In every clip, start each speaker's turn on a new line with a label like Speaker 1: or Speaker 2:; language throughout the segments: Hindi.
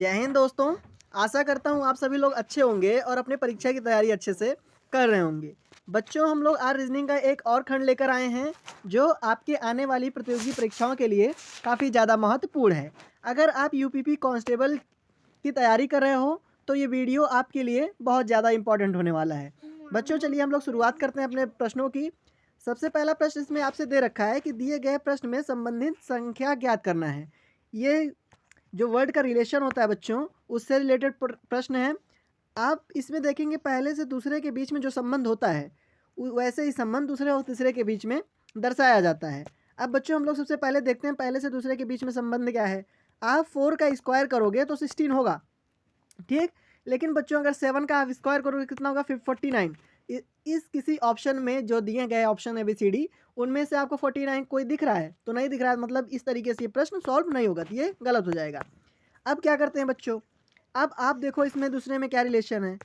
Speaker 1: जय हिंद दोस्तों। आशा करता हूँ आप सभी लोग अच्छे होंगे और अपने परीक्षा की तैयारी अच्छे से कर रहे होंगे। बच्चों, हम लोग आज रीजनिंग का एक और खंड लेकर आए हैं जो आपके आने वाली प्रतियोगी परीक्षाओं के लिए काफ़ी ज़्यादा महत्वपूर्ण है। अगर आप यूपीपी कांस्टेबल की तैयारी कर रहे हो तो ये वीडियो आपके लिए बहुत ज़्यादा इंपॉर्टेंट होने वाला है। बच्चों, चलिए हम लोग शुरुआत करते हैं अपने प्रश्नों की। सबसे पहला प्रश्न इसमें आपसे दे रखा है कि दिए गए प्रश्न में संबंधित संख्या ज्ञात करना है। ये जो वर्ड का रिलेशन होता है बच्चों, उससे रिलेटेड प्रश्न है। आप इसमें देखेंगे पहले से दूसरे के बीच में जो संबंध होता है वैसे ही संबंध दूसरे और तीसरे के बीच में दर्शाया जाता है। अब बच्चों, हम लोग सबसे पहले देखते हैं पहले से दूसरे के बीच में संबंध क्या है। आप 4 का स्क्वायर करोगे तो 16 होगा, ठीक। लेकिन बच्चों, अगर 7 का आप स्क्वायर करोगे कितना होगा? 49। इस किसी ऑप्शन में जो दिए गए ऑप्शन है ABCD, उनमें से आपको 49 कोई दिख रहा है तो नहीं दिख रहा है, मतलब इस तरीके से ये प्रश्न सॉल्व नहीं होगा, तो ये गलत हो जाएगा। अब क्या करते हैं बच्चों, अब आप देखो इसमें दूसरे में क्या रिलेशन है।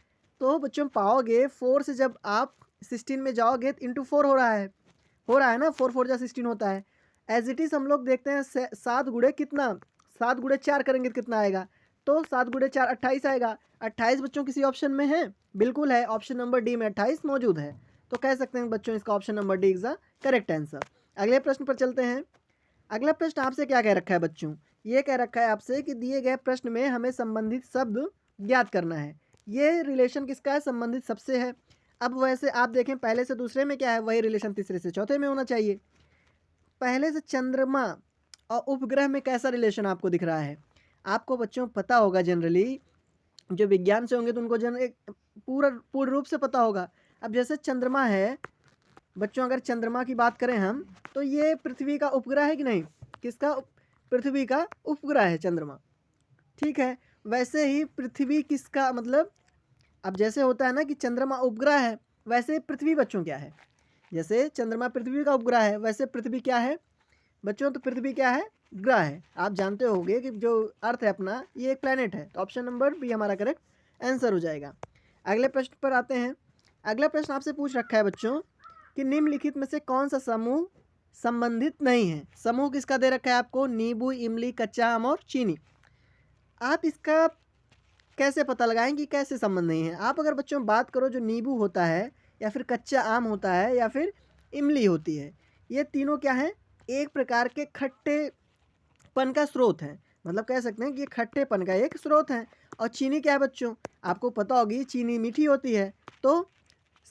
Speaker 1: तो बच्चों पाओगे 4 से जब आप 16 में जाओगे तो इंटू 4 हो रहा है ना, 4 4 जा 16 होता है। एज इट इज़ हम लोग देखते हैं 7 गुणे कितना, 7 गुणे 4 करेंगे तो कितना आएगा? तो 7 गुणे 4 28 आएगा। 28 बच्चों किसी ऑप्शन में है? बिल्कुल है, ऑप्शन नंबर डी में 28 मौजूद है। तो कह सकते हैं बच्चों इसका option number D is the correct answer. अगले प्रश्न पर चलते हैं। अगला प्रश्न आपसे क्या कह रखा है बच्चों? ये कह रखा है आपसे कि दिए गए प्रश्न में हमें संबंधित शब्द ज्ञात करना है। ये रिलेशन किसका है? संबंधित शब्द से है। अब वैसे आप देखें पहले से दूसरे में क्या है, वही रिलेशन तीसरे से चौथे में होना चाहिए। पहले से चंद्रमा और उपग्रह में कैसा रिलेशन आपको दिख रहा है? आपको बच्चों पता होगा, जनरली जो विज्ञान से होंगे तो उनको एक पूर्ण रूप से पता होगा। अब जैसे चंद्रमा है बच्चों, अगर चंद्रमा की बात करें हम तो ये पृथ्वी का उपग्रह है कि नहीं? किसका? पृथ्वी का उपग्रह है चंद्रमा, ठीक है। वैसे ही पृथ्वी किसका, मतलब अब जैसे होता है ना कि चंद्रमा उपग्रह है, वैसे पृथ्वी बच्चों क्या है? जैसे चंद्रमा पृथ्वी का उपग्रह है, वैसे पृथ्वी क्या है बच्चों? तो पृथ्वी क्या है? ग्रह है। आप जानते होंगे कि जो अर्थ है अपना, ये एक प्लेनेट है। तो ऑप्शन नंबर बी हमारा करेक्ट आंसर हो जाएगा। अगले प्रश्न पर आते हैं। अगला प्रश्न आपसे पूछ रखा है बच्चों कि निम्नलिखित में से कौन सा समूह संबंधित नहीं है? समूह किसका दे रखा है आपको? नींबू, इमली, कच्चा आम और चीनी। आप इसका कैसे पता लगाएं कि कैसे संबंध नहीं है? आप अगर बच्चों बात करो, जो नींबू होता है या फिर कच्चा आम होता है या फिर इमली होती है, ये तीनों क्या हैं? एक प्रकार के खट्टेपन का स्रोत है। मतलब कह सकते हैं कि ये खट्टेपन का एक स्रोत है। और चीनी क्या है बच्चों? आपको पता होगी चीनी मीठी होती है। तो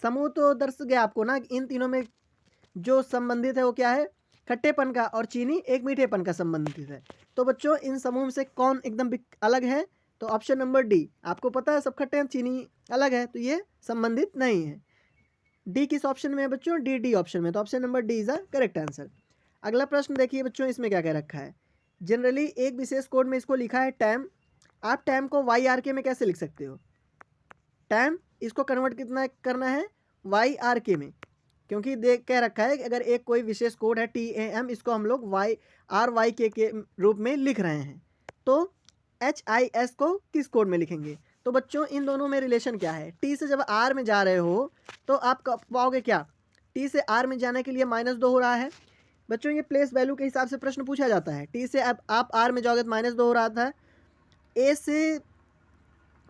Speaker 1: समूह तो दर्श गया आपको ना, इन तीनों में जो संबंधित है वो क्या है? खट्टेपन का, और चीनी एक मीठेपन का संबंधित है। तो बच्चों इन समूह से कौन एकदम अलग है? तो ऑप्शन नंबर डी। आपको पता है सब खट्टे हैं, चीनी अलग है, तो ये संबंधित नहीं है। डी किस ऑप्शन में है बच्चों? डी ऑप्शन में। तो option number D is the correct answer. अगला प्रश्न देखिए बच्चों, इसमें क्या कह रखा है। जनरली एक विशेष कोड में इसको लिखा है टाइम। आप टाइम को YRK में कैसे लिख सकते हो? टाइम इसको कन्वर्ट कितना करना है? YRK में, क्योंकि देख कह रखा है कि अगर एक कोई विशेष कोड है TAM, इसको हम लोग RYK के रूप में लिख रहे हैं, तो HIS को किस कोड में लिखेंगे? तो बच्चों इन दोनों में रिलेशन क्या है? T से जब R में जा रहे हो तो आप पाओगे क्या? T से R में जाने के लिए -2 हो रहा है। बच्चों ये प्लेस वैल्यू के हिसाब से प्रश्न पूछा जाता है। T से आप R में जाओगे तो -2 हो रहा था। A से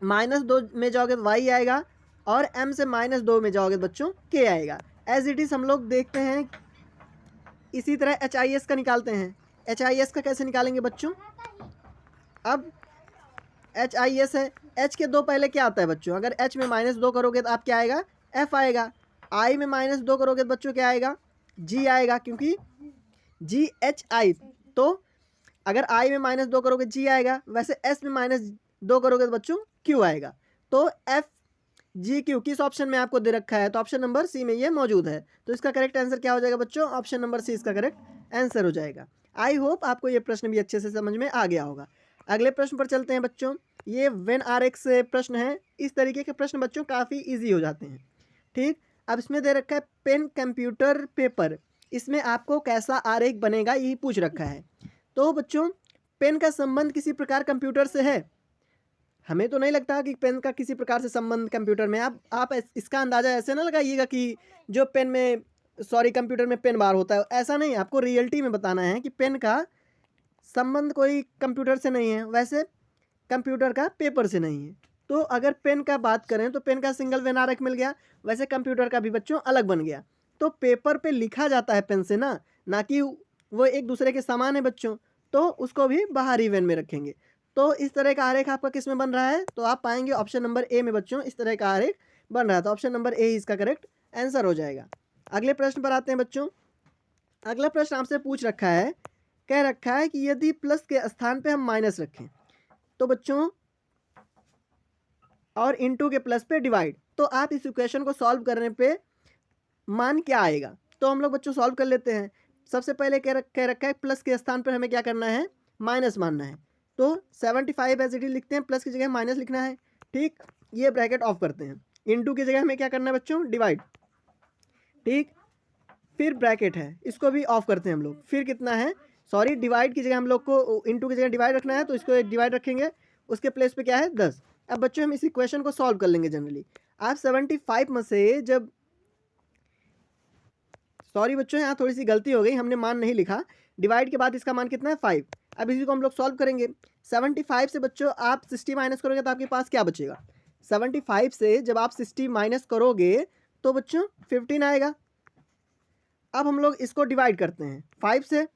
Speaker 1: -2 में जाओगे तो Y आएगा, और M से -2 में जाओगे तो बच्चों K आएगा। एज इट इज़ हम लोग देखते हैं इसी तरह HIS का निकालते हैं। HIS का कैसे निकालेंगे बच्चों? अब HIS है, H के 2 पहले क्या आता है बच्चों? अगर H में -2 करोगे तो आप क्या आएगा? F आएगा। I में -2 करोगे तो बच्चों क्या आएगा? G आएगा, क्योंकि GHI। तो अगर I में -2 करोगे G आएगा, वैसे S में -2 करोगे तो बच्चों Q आएगा। तो FGQ किस ऑप्शन में आपको दे रखा है? तो ऑप्शन नंबर सी में ये मौजूद है। तो इसका करेक्ट आंसर क्या हो जाएगा बच्चों? ऑप्शन नंबर सी इसका करेक्ट आंसर हो जाएगा। आई होप आपको ये प्रश्न भी अच्छे से समझ में आ गया होगा। अगले प्रश्न पर चलते हैं बच्चों। ये वेन RX प्रश्न है। इस तरीके के प्रश्न बच्चों काफ़ी ईजी हो जाते हैं, ठीक। अब इसमें दे रखा है पेन, कंप्यूटर, पेपर। इसमें आपको कैसा आरेख बनेगा यही पूछ रखा है। तो बच्चों पेन का संबंध किसी प्रकार कंप्यूटर से है? हमें तो नहीं लगता कि पेन का किसी प्रकार से संबंध कंप्यूटर में। आप इसका अंदाज़ा ऐसे ना लगाइएगा कि जो पेन में कंप्यूटर में पेन बार होता है, ऐसा नहीं। आपको रियलिटी में बताना है कि पेन का संबंध कोई कंप्यूटर से नहीं है। वैसे कंप्यूटर का पेपर से नहीं है। तो अगर पेन का बात करें तो पेन का सिंगल वेन आरेख मिल गया, वैसे कंप्यूटर का भी बच्चों अलग बन गया। तो पेपर पे लिखा जाता है पेन से ना कि वो एक दूसरे के समान है बच्चों, तो उसको भी बाहरी वेन में रखेंगे। तो इस तरह का आरेख आपका किस में बन रहा है, तो आप पाएंगे ऑप्शन नंबर ए में बच्चों इस तरह का आरेख बन रहा है। तो ऑप्शन नंबर ए इसका करेक्ट आंसर हो जाएगा। अगले प्रश्न पर आते हैं बच्चों। अगला प्रश्न आपसे पूछ रखा है, कह रखा है कि यदि प्लस के स्थान पे हम माइनस रखें तो बच्चों और इनटू के प्लस पे डिवाइड, तो आप इस इक्वेशन को सॉल्व करने पे मान क्या आएगा। तो हम लोग बच्चों सॉल्व कर लेते हैं। सबसे पहले कह रखा है प्लस के स्थान पर हमें क्या करना है, माइनस मानना है। तो 75 एज इट इज लिखते हैं, प्लस की जगह माइनस लिखना है। ठीक, ये ब्रैकेट ऑफ करते हैं। इनटू की जगह हमें क्या करना है बच्चों, डिवाइड। ठीक, फिर ब्रैकेट है, इसको भी ऑफ करते हैं हम लोग। फिर कितना है, सॉरी डिवाइड की जगह हम लोग को इनटू की जगह डिवाइड रखना है, तो इसको डिवाइड रखेंगे, उसके प्लेस पे क्या है 10। अब बच्चों हम इस इक्वेशन को सॉल्व कर लेंगे जनरली। आप 75 में से जब, सॉरी बच्चों यहाँ थोड़ी सी गलती हो गई, हमने मान नहीं लिखा। डिवाइड के बाद इसका मान कितना है 5। अब इसी को हम लोग सॉल्व करेंगे। 75 से बच्चों आप 60 माइनस करोगे तो आपके पास क्या बचेगा। 75 से जब आप 60 माइनस करोगे तो बच्चों 15 आएगा। अब हम लोग इसको डिवाइड करते हैं 5 से,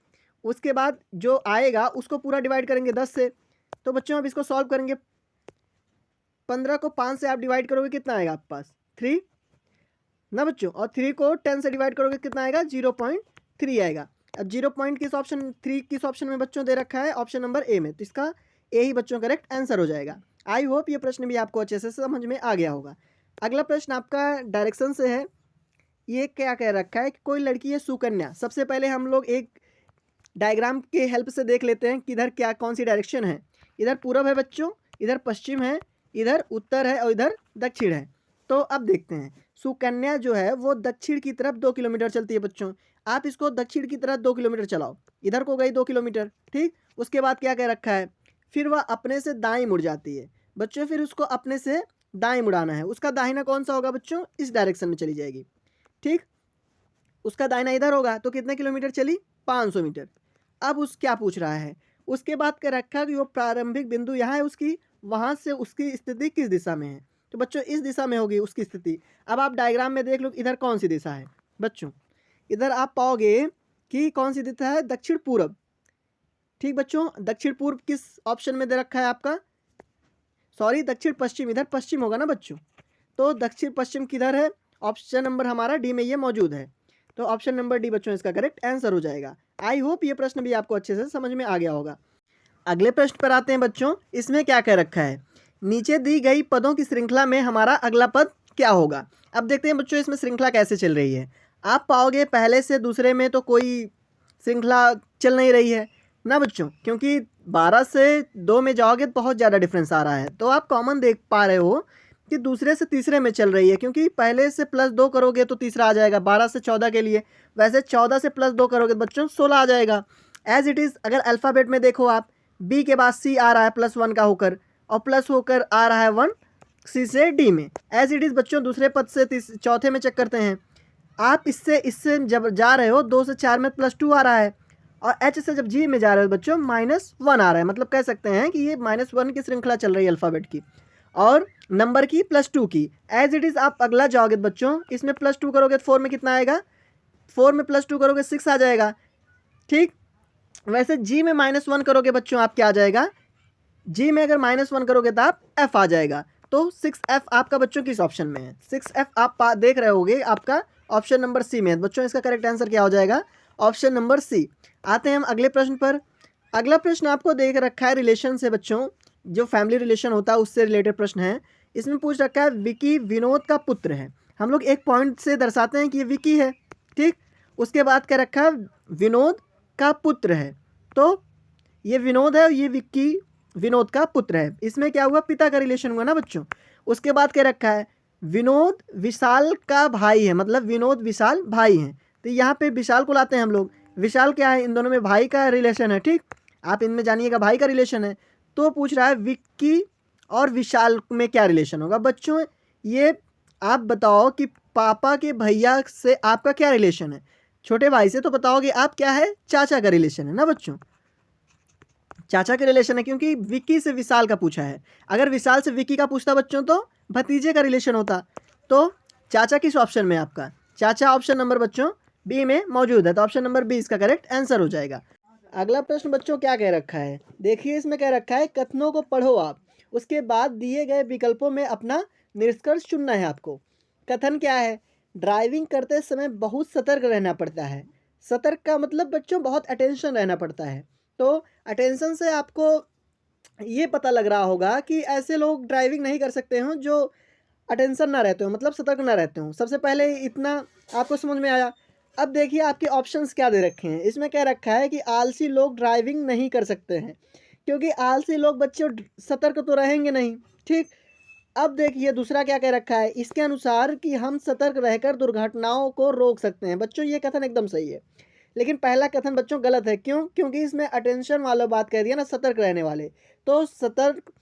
Speaker 1: उसके बाद जो आएगा उसको पूरा डिवाइड करेंगे 10 से। तो बच्चों अब इसको सॉल्व करेंगे। 15 को 5 से आप डिवाइड करोगे कितना आएगा आपके पास 3 ना बच्चों, और 3 को 10 से डिवाइड करोगे कितना आएगा 0.3 आएगा। अब 0 पॉइंट किस ऑप्शन 3 किस ऑप्शन में बच्चों दे रखा है, ऑप्शन नंबर ए में, तो इसका ए ही बच्चों करेक्ट आंसर हो जाएगा। आई होप ये प्रश्न भी आपको अच्छे से समझ में आ गया होगा। अगला प्रश्न आपका डायरेक्शन से है। ये क्या कह रखा है कि कोई लड़की है सुकन्या। सबसे पहले हम लोग एक डायग्राम के हेल्प से देख लेते हैं कि इधर क्या कौन सी डायरेक्शन है। इधर पूरब है बच्चों, इधर पश्चिम है, इधर उत्तर है और इधर दक्षिण है। तो अब देखते हैं, सुकन्या जो है वो दक्षिण की तरफ 2 किलोमीटर चलती है बच्चों। आप इसको दक्षिण की तरफ 2 किलोमीटर चलाओ, इधर को गई 2 किलोमीटर। ठीक, उसके बाद क्या कह रखा है, फिर वह अपने से दाएं मुड़ जाती है बच्चों। फिर उसको अपने से दाएं मुड़ाना है। उसका दाहिना कौन सा होगा बच्चों, इस डायरेक्शन में चली जाएगी। ठीक, उसका दाहिना इधर होगा, तो कितने किलोमीटर चली 500 मीटर। अब उस क्या पूछ रहा है, उसके बाद कह रखा कि वो प्रारंभिक बिंदु यहाँ है उसकी, वहाँ से उसकी स्थिति किस दिशा में है। तो बच्चों इस दिशा में होगी उसकी स्थिति। अब आप डायग्राम में देख लो इधर कौन सी दिशा है बच्चों, इधर आप पाओगे कि कौन सी दिशा है, दक्षिण पूर्व। ठीक बच्चों, दक्षिण पूर्व किस ऑप्शन में दे रखा है आपका, सॉरी दक्षिण पश्चिम, इधर पश्चिम होगा ना बच्चों। तो दक्षिण पश्चिम किधर है, ऑप्शन नंबर हमारा डी में ये मौजूद है। तो ऑप्शन नंबर डी बच्चों इसका करेक्ट आंसर हो जाएगा। आई होप ये प्रश्न भी आपको अच्छे से समझ में आ गया होगा। अगले प्रश्न पर आते हैं बच्चों। इसमें क्या कह रखा है, नीचे दी गई पदों की श्रृंखला में हमारा अगला पद क्या होगा। अब देखते हैं बच्चों इसमें श्रृंखला कैसे चल रही है। आप पाओगे पहले से दूसरे में तो कोई श्रृंखला चल नहीं रही है ना बच्चों, क्योंकि 12 से 2 में जाओगे तो बहुत ज़्यादा डिफरेंस आ रहा है। तो आप कॉमन देख पा रहे हो कि दूसरे से तीसरे में चल रही है, क्योंकि पहले से +2 करोगे तो तीसरा आ जाएगा 12 से 14 के लिए। वैसे 14 से +2 करोगे तो बच्चों 16 आ जाएगा। एज इट इज़ अगर अल्फ़ाबेट में देखो आप, बी के बाद सी आ रहा है +1 का होकर, और प्लस होकर आ रहा है 1 सी से डी में। एज इट इज़ बच्चों दूसरे पद से चौथे में चेक करते हैं। आप इससे जब जा रहे हो 2 से 4 में +2 आ रहा है, और एच से जब जी में जा रहे हो बच्चों -1 आ रहा है। मतलब कह सकते हैं कि ये -1 की श्रृंखला चल रही है अल्फ़ाबेट की और नंबर की +2 की। एज इट इज़ आप अगला जाओगे बच्चों, इसमें +2 करोगे तो 4 में कितना आएगा, 4 में +2 करोगे 6 आ जाएगा। ठीक, वैसे जी में -1 करोगे बच्चों आप क्या आ जाएगा, जी में अगर -1 करोगे तो आप एफ आ जाएगा। तो 6F आपका बच्चों किस ऑप्शन में है, 6F आप देख रहे होगे आपका ऑप्शन नंबर सी में है बच्चों। इसका करेक्ट आंसर क्या हो जाएगा, ऑप्शन नंबर सी। आते हैं हम अगले प्रश्न पर। अगला प्रश्न आपको देख रखा है रिलेशन से बच्चों, जो फैमिली रिलेशन होता है उससे रिलेटेड प्रश्न है। इसमें पूछ रखा है विकी विनोद का पुत्र है। हम लोग एक पॉइंट से दर्शाते हैं कि ये विकी है। ठीक, उसके बाद क्या रखा है विनोद का पुत्र है। तो ये विनोद है और ये विक्की विनोद का पुत्र है। इसमें क्या हुआ, पिता का रिलेशन हुआ ना बच्चों। उसके बाद क्या रखा है विनोद विशाल का भाई है, मतलब विनोद विशाल भाई हैं। तो यहाँ पे विशाल को लाते हैं हम लोग। विशाल क्या है, इन दोनों में भाई का रिलेशन है। ठीक, आप इनमें जानिएगा भाई का रिलेशन है। तो पूछ रहा है विक्की और विशाल में क्या रिलेशन होगा बच्चों। ये आप बताओ कि पापा के भैया से आपका क्या रिलेशन है, छोटे भाई से तो बताओगे आप क्या है, चाचा का रिलेशन है ना बच्चों। चाचा के रिलेशन है, क्योंकि विक्की से विशाल का पूछा है। अगर विशाल से विक्की का पूछता बच्चों तो भतीजे का रिलेशन होता। तो चाचा किस ऑप्शन में है आपका? चाचा ऑप्शन नंबर बच्चों बी में मौजूद है, तो ऑप्शन नंबर बी इसका करेक्ट आंसर हो जाएगा। अगला प्रश्न बच्चों क्या कह रखा है, देखिए इसमें कह रखा है कथनों को पढ़ो आप, उसके बाद दिए गए विकल्पों में अपना निष्कर्ष चुनना है आपको। कथन क्या है? ड्राइविंग करते समय बहुत सतर्क रहना पड़ता है। सतर्क का मतलब बच्चों बहुत अटेंशन रहना पड़ता है। तो अटेंशन से आपको ये पता लग रहा होगा कि ऐसे लोग ड्राइविंग नहीं कर सकते हों जो अटेंशन ना रहते हो, मतलब सतर्क ना रहते हो। सबसे पहले इतना आपको समझ में आया। अब देखिए आपके ऑप्शंस क्या दे रखे हैं। इसमें क्या रखा है कि आलसी लोग ड्राइविंग नहीं कर सकते हैं, क्योंकि आलसी लोग बच्चों सतर्क तो रहेंगे नहीं। ठीक, अब देखिए दूसरा क्या कह रखा है, इसके अनुसार कि हम सतर्क रहकर दुर्घटनाओं को रोक सकते हैं। बच्चों ये कथन एकदम सही है, लेकिन पहला कथन बच्चों गलत है। क्यों? क्योंकि इसमें अटेंशन वाला बात कह दिया ना, सतर्क रहने वाले। तो सतर्क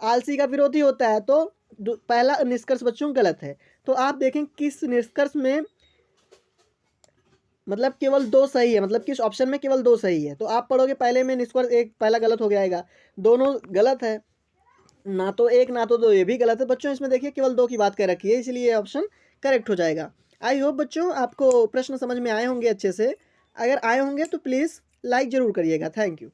Speaker 1: आलसी का विरोधी होता है, तो पहला निष्कर्ष बच्चों गलत है। तो आप देखें किस निष्कर्ष में मतलब केवल दो सही है, मतलब किस ऑप्शन में केवल दो सही है। तो आप पढ़ोगे पहले में निष्कर्ष एक पहला गलत हो जाएगा, दोनों गलत है, ना तो एक ना तो दो, ये भी गलत है। बच्चों इसमें देखिए केवल दो की बात कर रखी है, इसलिए ये ऑप्शन करेक्ट हो जाएगा। आई होप बच्चों आपको प्रश्न समझ में आए होंगे अच्छे से। अगर आए होंगे तो प्लीज़ लाइक ज़रूर करिएगा। Thank you.